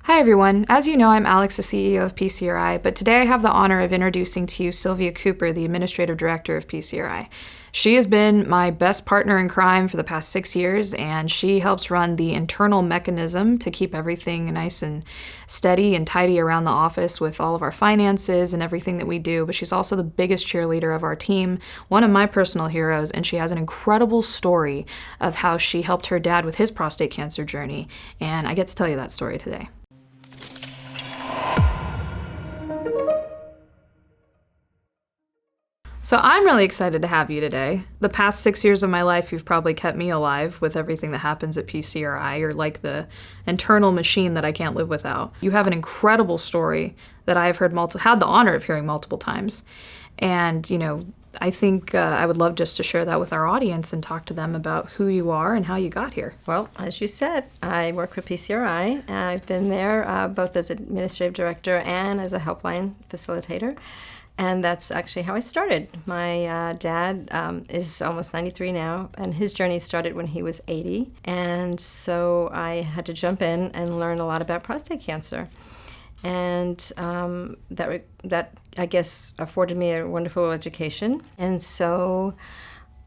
Hi everyone. As you know, I'm Alex, the CEO of PCRI, but today I have the honor of introducing to you Silvia Cooper, the Administrative Director of PCRI. She has been my best partner in crime for the past 6 years, and she helps run the internal mechanism to keep everything nice and steady and tidy around the office with all of our finances and everything that we do. But she's also the biggest cheerleader of our team, one of my personal heroes, and she has an incredible story of how she helped her dad with his prostate cancer journey, and I get to tell you that story today. So I'm really excited to have you today. The past 6 years of my life, you've probably kept me alive with everything that happens at PCRI. You're like the internal machine that I can't live without. You have an incredible story that I've had the honor of hearing multiple times. And, I think I would love just to share that with our audience and talk to them about who you are and how you got here. Well, as you said, I work for PCRI. I've been there both as administrative director and as a helpline facilitator. And that's actually how I started. My dad is almost 93 now, and his journey started when he was 80. And so I had to jump in and learn a lot about prostate cancer. And that I guess afforded me a wonderful education. And so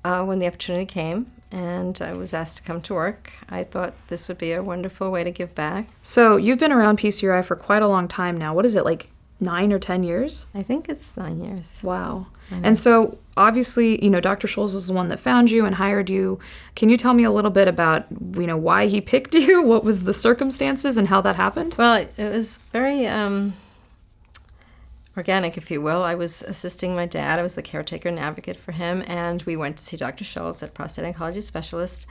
when the opportunity came and I was asked to come to work, I thought this would be a wonderful way to give back. So you've been around PCRI for quite a long time now. What is it, like 9 or 10 years? I think it's 9 years. Wow. And so obviously, Dr. Scholes is the one that found you and hired you. Can you tell me a little bit about, why he picked you? What was the circumstances and how that happened? Well, it was very organic, if you will. I was assisting my dad. I was the caretaker and advocate for him, and we went to see Dr. Scholes at Prostate Oncology Specialist.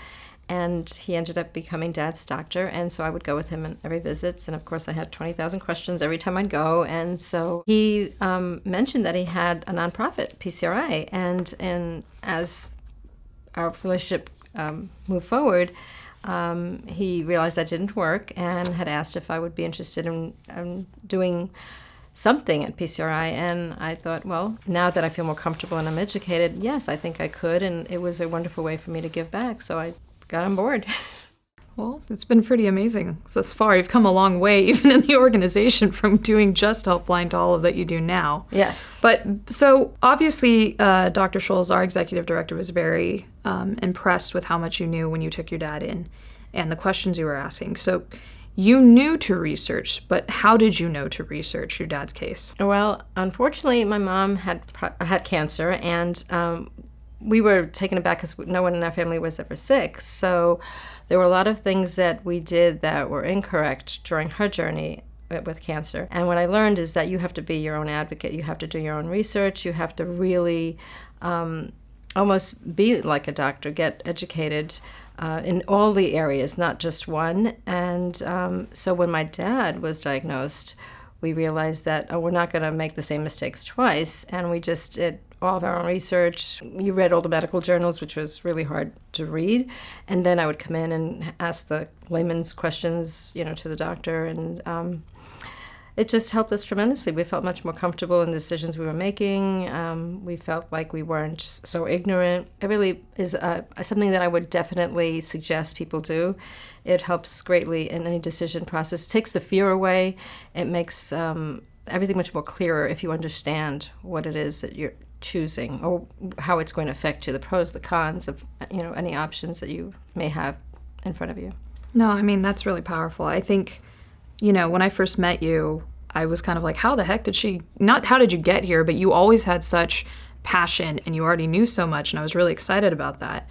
And he ended up becoming Dad's doctor, and so I would go with him on every visit. And of course, I had 20,000 questions every time I'd go. And so he mentioned that he had a nonprofit, PCRI, and as our relationship moved forward, he realized that didn't work and had asked if I would be interested in doing something at PCRI. And I thought, well, now that I feel more comfortable and I'm educated, yes, I think I could. And it was a wonderful way for me to give back. So I got on board. Well, it's been pretty amazing thus far. You've come a long way, even in the organization, from doing just Helpline to all of that you do now. Yes. But so obviously, Dr. Scholes, our executive director, was very impressed with how much you knew when you took your dad in and the questions you were asking. So you knew to research, but how did you know to research your dad's case? Well, unfortunately, my mom had cancer, and we were taken aback because no one in our family was ever sick. So there were a lot of things that we did that were incorrect during her journey with cancer. And what I learned is that you have to be your own advocate. You have to do your own research. You have to really almost be like a doctor, get educated in all the areas, not just one. And so when my dad was diagnosed, we realized that, we're not going to make the same mistakes twice. And we just did all of our own research. You read all the medical journals, which was really hard to read. And then I would come in and ask the layman's questions, to the doctor. And it just helped us tremendously. We felt much more comfortable in the decisions we were making. We felt like we weren't so ignorant. It really is something that I would definitely suggest people do. It helps greatly in any decision process. It takes the fear away. It makes everything much more clearer if you understand what it is that you're choosing or how it's going to affect you, the pros, the cons of any options that you may have in front of you. No, I mean, that's really powerful. I think, when I first met you, I was kind of like, how the heck not how did you get here, but you always had such passion and you already knew so much, and I was really excited about that.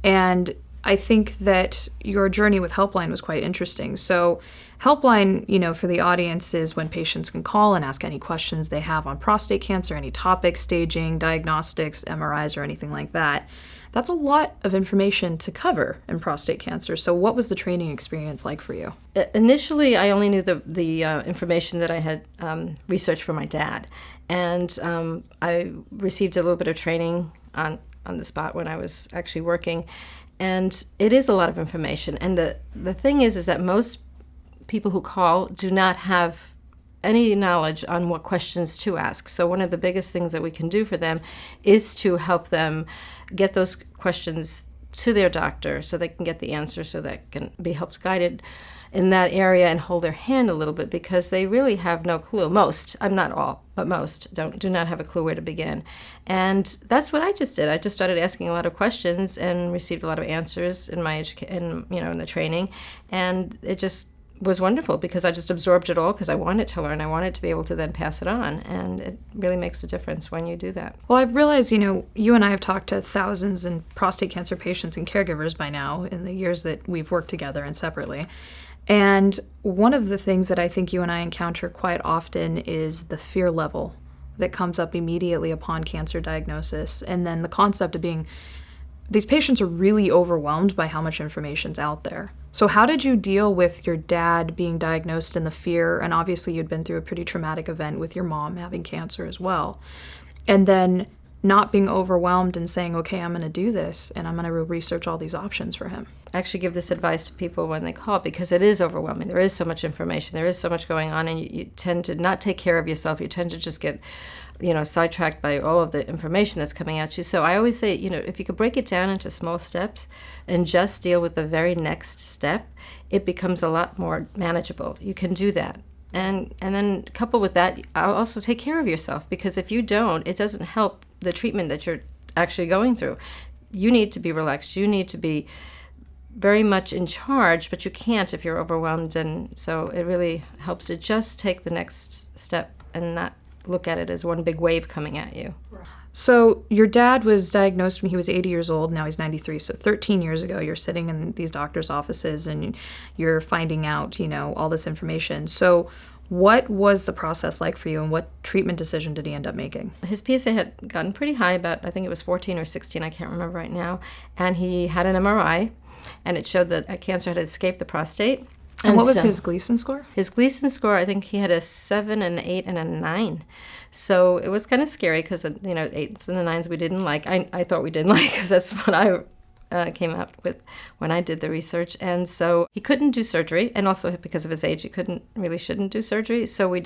And I think that your journey with Helpline was quite interesting. So Helpline, for the audience, is when patients can call and ask any questions they have on prostate cancer, any topic, staging, diagnostics, MRIs, or anything like that. That's a lot of information to cover in prostate cancer. So what was the training experience like for you? Initially, I only knew the information that I had researched for my dad. And I received a little bit of training on the spot when I was actually working. And it is a lot of information. And the thing is that most people who call do not have any knowledge on what questions to ask. So one of the biggest things that we can do for them is to help them get those questions to their doctor so they can get the answer, so that can be helped guided in that area and hold their hand a little bit, because they really have no clue. Most, I'm not all, but most do not have a clue where to begin. And that's what I just did. I just started asking a lot of questions and received a lot of answers in my in the training, and it just was wonderful because I just absorbed it all because I wanted to learn. I wanted to be able to then pass it on, and it really makes a difference when you do that. Well, I realize, you and I have talked to thousands of prostate cancer patients and caregivers by now in the years that we've worked together and separately. And one of the things that I think you and I encounter quite often is the fear level that comes up immediately upon cancer diagnosis, and then the concept of being these patients are really overwhelmed by how much information's out there. So how did you deal with your dad being diagnosed and the fear? And obviously you'd been through a pretty traumatic event with your mom having cancer as well. And then not being overwhelmed and saying, okay, I'm going to do this and I'm going to research all these options for him. I actually give this advice to people when they call because it is overwhelming. There is so much information. There is so much going on, and you tend to not take care of yourself. You tend to just get sidetracked by all of the information that's coming at you. So I always say, if you could break it down into small steps and just deal with the very next step, it becomes a lot more manageable. You can do that. And then coupled with that, I'll also take care of yourself, because if you don't, it doesn't help the treatment that you're actually going through. You need to be relaxed. You need to be very much in charge, but you can't if you're overwhelmed. And so it really helps to just take the next step and not look at it as one big wave coming at you. So your dad was diagnosed when he was 80 years old. Now he's 93. So 13 years ago, you're sitting in these doctors' offices and you're finding out, all this information. So what was the process like for you, and what treatment decision did he end up making? His PSA had gotten pretty high, about, I think it was 14 or 16, I can't remember right now. And he had an MRI, and it showed that a cancer had escaped the prostate. And what was his Gleason score? His Gleason score, I think he had a 7, an 8, and a 9. So it was kind of scary because, 8s and the 9s we didn't like. I thought we didn't like, because that's what I came up with when I did the research. And so he couldn't do surgery, and also because of his age, he shouldn't do surgery. So we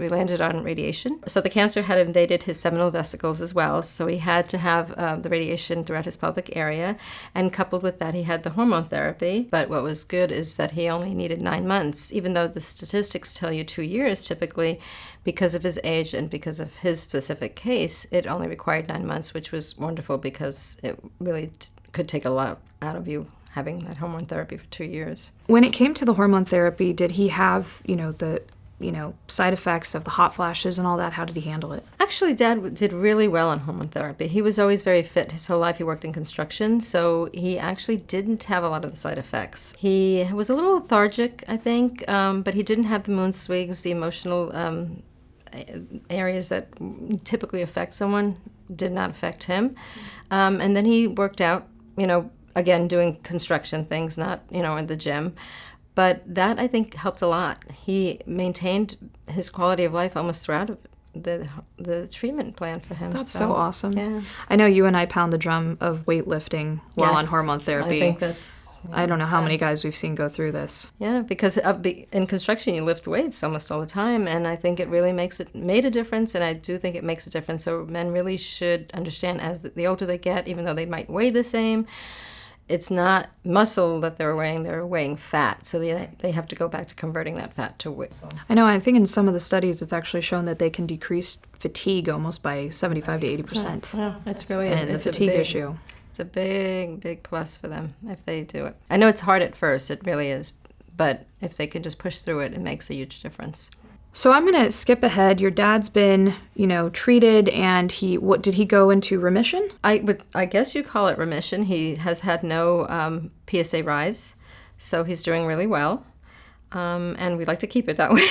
landed on radiation. So the cancer had invaded his seminal vesicles as well. So he had to have the radiation throughout his pelvic area. And coupled with that, he had the hormone therapy. But what was good is that he only needed 9 months, even though the statistics tell you 2 years typically. Because of his age and because of his specific case, it only required 9 months, which was wonderful because it really could take a lot out of you having that hormone therapy for 2 years. When it came to the hormone therapy, did he have, the side effects of the hot flashes and all that? How did he handle it? Actually, Dad did really well on hormone therapy. He was always very fit. His whole life he worked in construction, so he actually didn't have a lot of the side effects. He was a little lethargic, I think, but he didn't have the mood swings, the emotional areas that typically affect someone did not affect him. And then he worked out, again, doing construction things, not, in the gym. But that, I think, helped a lot. He maintained his quality of life almost throughout the treatment plan for him. That's so awesome. Yeah. I know you and I pound the drum of weightlifting while on hormone therapy. I think that's... I don't know how many guys we've seen go through this. Yeah, because in construction you lift weights almost all the time, and I think it really made a difference, and I do think it makes a difference. So men really should understand, as the older they get, even though they might weigh the same, it's not muscle that they're weighing fat. So they have to go back to converting that fat to weight. I know, I think in some of the studies it's actually shown that they can decrease fatigue almost by 75 to 80%. Yeah, it's really the fatigue issue. It's a big, big plus for them if they do it. I know it's hard at first, it really is, but if they can just push through it, it makes a huge difference. So I'm going to skip ahead. Your dad's been, treated, and did he go into remission? I guess you call it remission. He has had no PSA rise, so he's doing really well, and we'd like to keep it that way.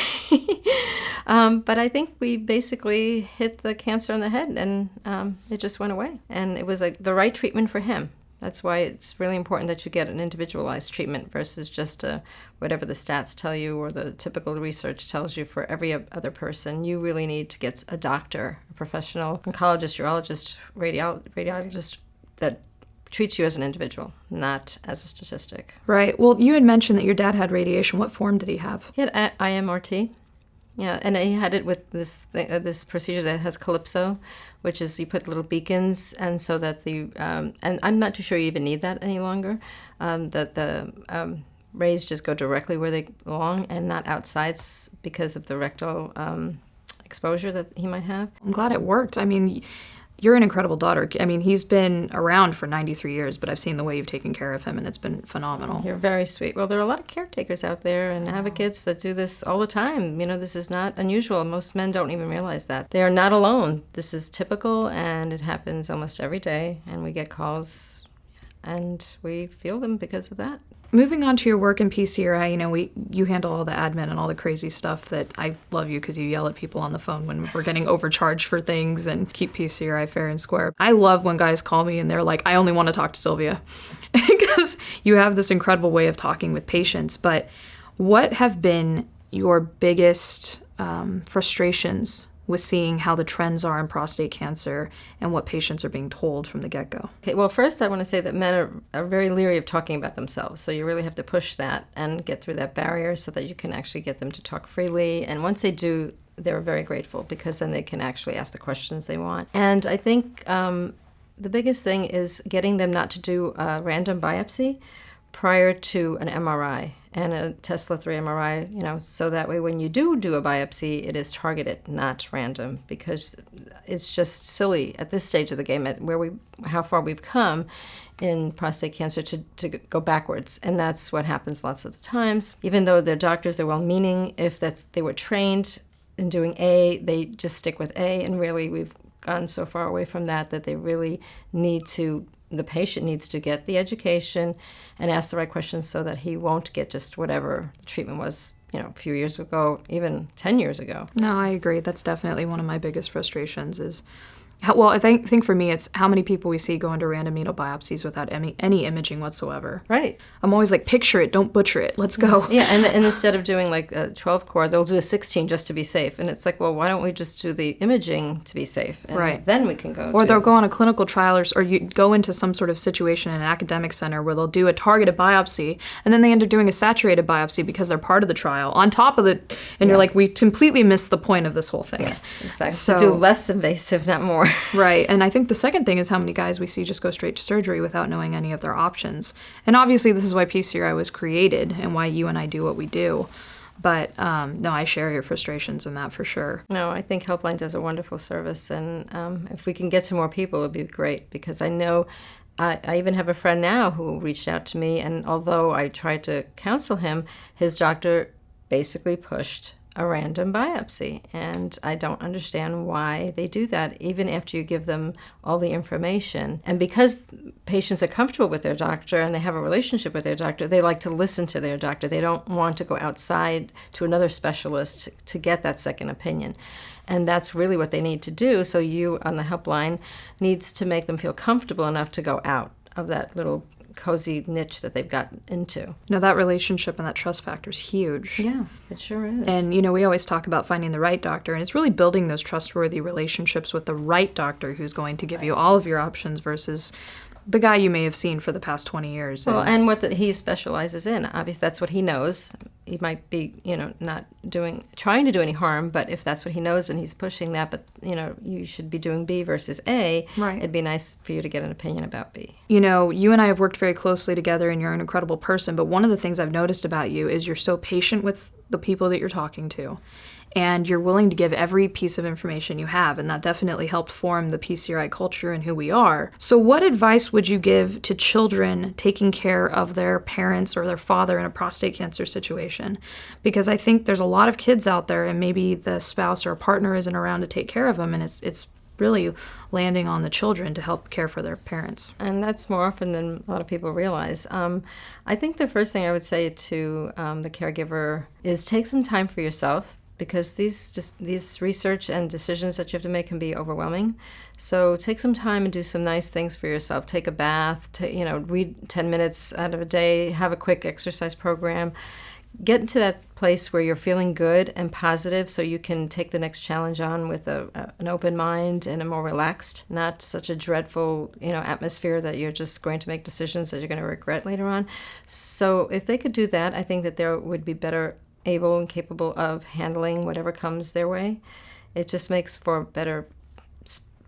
But I think we basically hit the cancer on the head, and it just went away. And it was the right treatment for him. That's why it's really important that you get an individualized treatment versus just whatever the stats tell you or the typical research tells you for every other person. You really need to get a doctor, a professional oncologist, urologist, radiologist that treats you as an individual, not as a statistic. Right. Well, you had mentioned that your dad had radiation. What form did he have? He had IMRT. Yeah, and he had it with this procedure that has Calypso, which is you put little beacons, and so that and I'm not too sure you even need that any longer, that the raised just go directly where they belong and not outside because of the rectal exposure that he might have. I'm glad it worked. I mean, you're an incredible daughter. I mean, he's been around for 93 years, but I've seen the way you've taken care of him, and it's been phenomenal. You're very sweet. Well, there are a lot of caretakers out there and advocates that do this all the time. You know, this is not unusual. Most men don't even realize that. They are not alone. This is typical, and it happens almost every day, and we get calls, and we feel them because of that. Moving on to your work in PCRI, you know, you handle all the admin and all the crazy stuff that I love you because you yell at people on the phone when we're getting overcharged for things and keep PCRI fair and square. I love when guys call me and they're like, I only want to talk to Silvia because you have this incredible way of talking with patients. But what have been your biggest frustrations with seeing how the trends are in prostate cancer and what patients are being told from the get-go? Okay, well, first I want to say that men are very leery of talking about themselves, so you really have to push that and get through that barrier so that you can actually get them to talk freely. And once they do, they're very grateful because then they can actually ask the questions they want. And I think the biggest thing is getting them not to do a random biopsy prior to an MRI and a Tesla 3 MRI, you know, so that way when you do a biopsy, it is targeted, not random, because it's just silly at this stage of the game, at how far we've come in prostate cancer to go backwards. And that's what happens lots of the times. Even though they're doctors, they're well-meaning, if they were trained in doing A, they just stick with A, and really we've gone so far away from that they really the patient needs to get the education and ask the right questions so that he won't get just whatever the treatment was, you know, a few years ago, even 10 years ago. No, I agree. That's definitely one of my biggest frustrations is I think for me, it's how many people we see go into random needle biopsies without any imaging whatsoever. Right. I'm always like, picture it, don't butcher it. Let's go. Yeah, and instead of doing like a 12 core, they'll do a 16 just to be safe. And it's like, well, why don't we just do the imaging to be safe? And right. Then we can go. Or they'll go on a clinical trial or you go into some sort of situation in an academic center where they'll do a targeted biopsy, and then they end up doing a saturated biopsy because they're part of the trial on top of it. And you're like, we completely missed the point of this whole thing. Yes, exactly. So, to do less invasive, not more. Right. And I think the second thing is how many guys we see just go straight to surgery without knowing any of their options. And obviously this is why PCRI was created and why you and I do what we do. But no, I share your frustrations in that for sure. No, I think Helpline does a wonderful service. And if we can get to more people, it would be great, because I know I even have a friend now who reached out to me. And although I tried to counsel him, his doctor basically pushed a random biopsy, and I don't understand why they do that, even after you give them all the information. And because patients are comfortable with their doctor and they have a relationship with their doctor, they like to listen to their doctor. They don't want to go outside to another specialist to get that second opinion. And that's really what they need to do. So you on the Helpline needs to make them feel comfortable enough to go out of that little cozy niche that they've gotten into. No, that relationship and that trust factor is huge. Yeah, it sure is. And, you know, we always talk about finding the right doctor, and it's really building those trustworthy relationships with the right doctor who's going to give you all of your options versus the guy you may have seen for the past 20 years. Well, and what he specializes in. Obviously, that's what he knows. He might be, you know, not trying to do any harm, but if that's what he knows and he's pushing that, but, you know, you should be doing B versus A, right. It'd be nice for you to get an opinion about B. You know, you and I have worked very closely together, and you're an incredible person, but one of the things I've noticed about you is you're so patient with the people that you're talking to. And you're willing to give every piece of information you have, and that definitely helped form the PCRI culture and who we are. So what advice would you give to children taking care of their parents or their father in a prostate cancer situation? Because I think there's a lot of kids out there, and maybe the spouse or a partner isn't around to take care of them, and it's really landing on the children to help care for their parents. And that's more often than a lot of people realize. I think the first thing I would say to the caregiver is take some time for yourself, because these research and decisions that you have to make can be overwhelming. So take some time and do some nice things for yourself. Take a bath, read 10 minutes out of a day, have a quick exercise program. Get into that place where you're feeling good and positive so you can take the next challenge on with an open mind and a more relaxed, not such a dreadful, atmosphere that you're just going to make decisions that you're going to regret later on. So if they could do that, I think that they would be better able and capable of handling whatever comes their way. It just makes for a better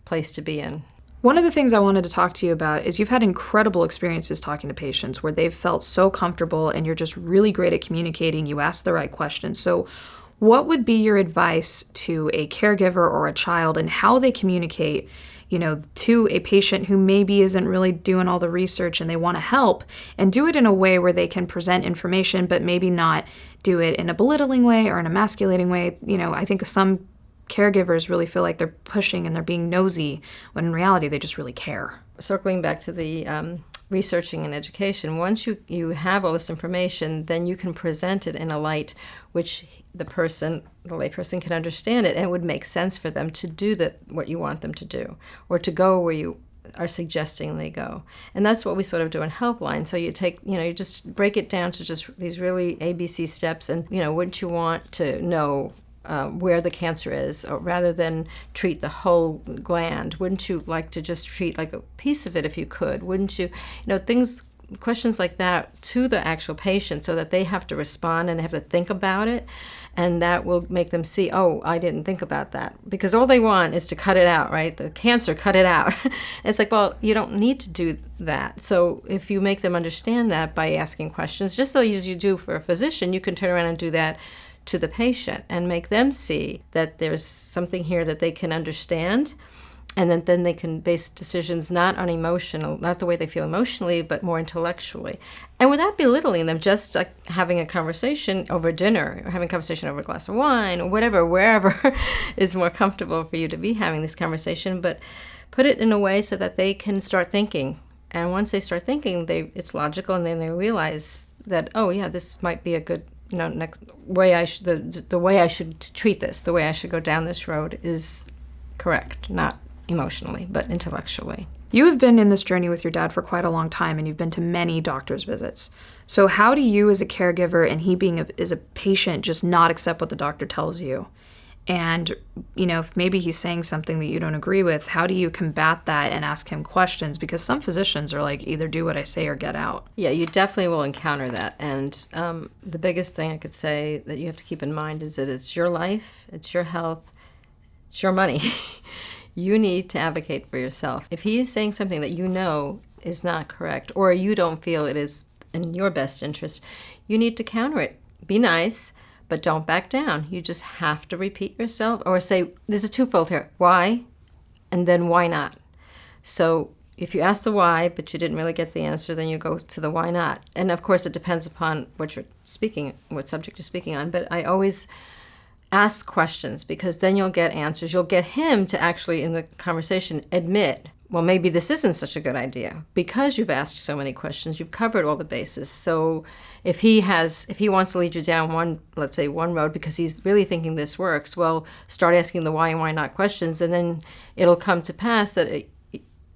place to be in. One of the things I wanted to talk to you about is you've had incredible experiences talking to patients where they've felt so comfortable and you're just really great at communicating. You ask the right questions. So what would be your advice to a caregiver or a child and how they communicate, to a patient who maybe isn't really doing all the research and they want to help, and do it in a way where they can present information but maybe not do it in a belittling way or in a emasculating way? I think some caregivers really feel like they're pushing and they're being nosy, when in reality they just really care. Circling back to the researching and education, once you have all this information, then you can present it in a light which the layperson can understand it, and it would make sense for them to do what you want them to do, or to go where you are suggesting they go. And that's what we sort of do in Helpline. So you take, you just break it down to just these really ABC steps, and, wouldn't you want to know where the cancer is, or rather than treat the whole gland? Wouldn't you like to just treat like a piece of it if you could? Wouldn't you, questions like that to the actual patient, so that they have to respond and they have to think about it, and that will make them see, oh, I didn't think about that. Because all they want is to cut it out, right? The cancer, cut it out. It's like, well, you don't need to do that. So if you make them understand that by asking questions, just as you do for a physician, you can turn around and do that to the patient and make them see that there's something here that they can understand, and then they can base decisions not on not the way they feel emotionally, but more intellectually. And without belittling them, just like having a conversation over dinner, or having a conversation over a glass of wine, or whatever, wherever is more comfortable for you to be having this conversation, but put it in a way so that they can start thinking. And once they start thinking, it's logical, and then they realize that, oh yeah, this might be a good next way the way I should treat this, the way I should go down this road is correct, not emotionally, but intellectually. You have been in this journey with your dad for quite a long time, and you've been to many doctor's visits. So how do you, as a caregiver, and he being as a patient, just not accept what the doctor tells you? And, if maybe he's saying something that you don't agree with, how do you combat that and ask him questions? Because some physicians are like, either do what I say or get out. Yeah, you definitely will encounter that. And the biggest thing I could say that you have to keep in mind is that it's your life, it's your health, it's your money. You need to advocate for yourself. If he is saying something that you know is not correct, or you don't feel it is in your best interest, you need to counter it. Be nice, but don't back down. You just have to repeat yourself, or say, there's a twofold here. Why? And then why not? So if you ask the why, but you didn't really get the answer, then you go to the why not. And of course, it depends upon what subject you're speaking on. But I always ask questions, because then you'll get answers. You'll get him to actually, in the conversation, admit, well, maybe this isn't such a good idea, because you've asked so many questions, you've covered all the bases. So if he wants to lead you down one road because he's really thinking this works, well, start asking the why and why not questions, and then it'll come to pass that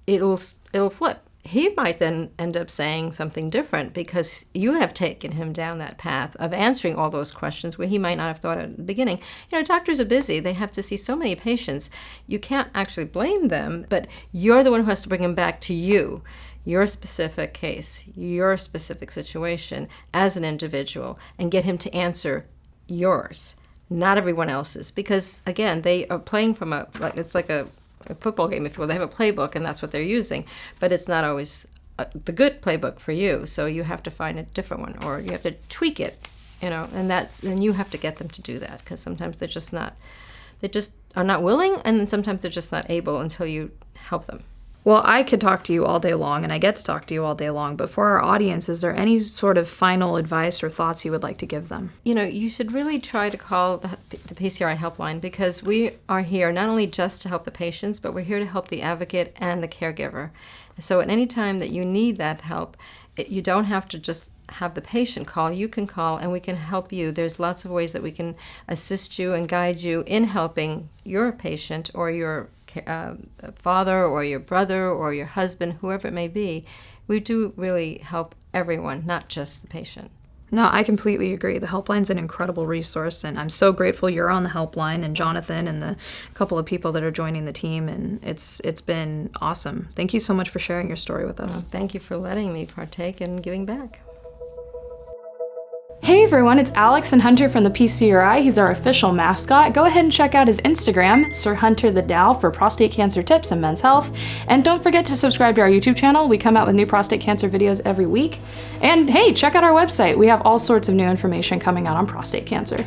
it'll flip. He might then end up saying something different, because you have taken him down that path of answering all those questions where he might not have thought at the beginning. Doctors are busy. They have to see so many patients. You can't actually blame them, but you're the one who has to bring him back to you, your specific case, your specific situation as an individual, and get him to answer yours, not everyone else's. Because, again, they are playing it's like a football game, if you will. They have a playbook, and that's what they're using, but it's not always the good playbook for you. So you have to find a different one, or you have to tweak it, and you have to get them to do that, because sometimes they just are not willing, and then sometimes they're just not able until you help them. Well, I could talk to you all day long, and I get to talk to you all day long, but for our audience, is there any sort of final advice or thoughts you would like to give them? You should really try to call the PCRI Helpline, because we are here not only just to help the patients, but we're here to help the advocate and the caregiver. So at any time that you need that help, you don't have to just have the patient call. You can call, and we can help you. There's lots of ways that we can assist you and guide you in helping your patient, or your father, or your brother, or your husband, whoever it may be. We do really help everyone, not just the patient. No, I completely agree. The Helpline's an incredible resource, and I'm so grateful you're on the Helpline, and Jonathan and the couple of people that are joining the team, and it's been awesome. Thank you so much for sharing your story with us. Well, thank you for letting me partake in giving back. Hey everyone, it's Alex and Hunter from the PCRI. He's our official mascot. Go ahead and check out his Instagram, Sir Hunter the Dow, for prostate cancer tips and men's health. And don't forget to subscribe to our YouTube channel. We come out with new prostate cancer videos every week. And hey, check out our website. We have all sorts of new information coming out on prostate cancer.